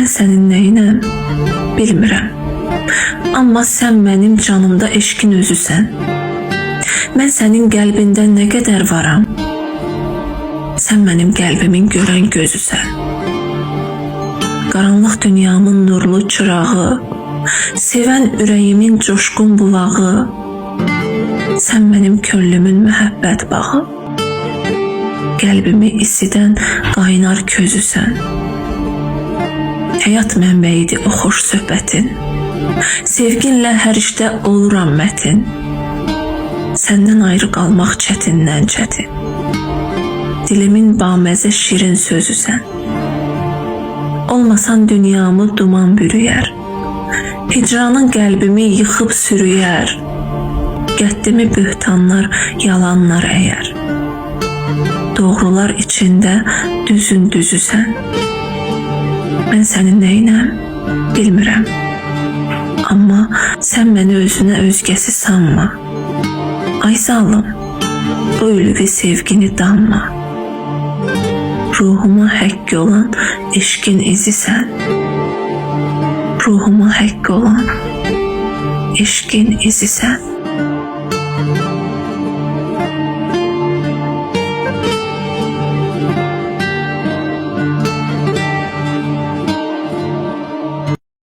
sənin nəyinəm bilmirəm. Amma sən mənim canımda eşqin özüsən. Mən sənin qəlbində nə qədər varam. Sən mənim qəlbimin görən gözüsən. Qaranlıq dünyamın nurlu çırağı, sevən ürəyimin coşqun bulağı, sən mənim könlümün məhəbbət bağı. Qəlbimi isidən qaynar közüsən. Həyat mənbəyidir o xoş söhbətin. Sevginlə hər işdə oluram mətin. Səndən ayrı qalmaq çətindən çətin. Dilimin baməzə şirin sözüsən. Olmasan dünyamı duman bürüyər. Hicranın qəlbimi yıxıb sürüyər. Qəddimi böhtanlar, yalanlar əyər. Doğrular içində düzün düzüsən. Mən sənin nəyinəm bilmirəm. Amma sən məni özünə özgəsi sanma. Ay zalım, bu ülvi sevgini danma. Ruhuma həkk olan eşqin izisən. Ruhuma həkk olan eşqin izisən.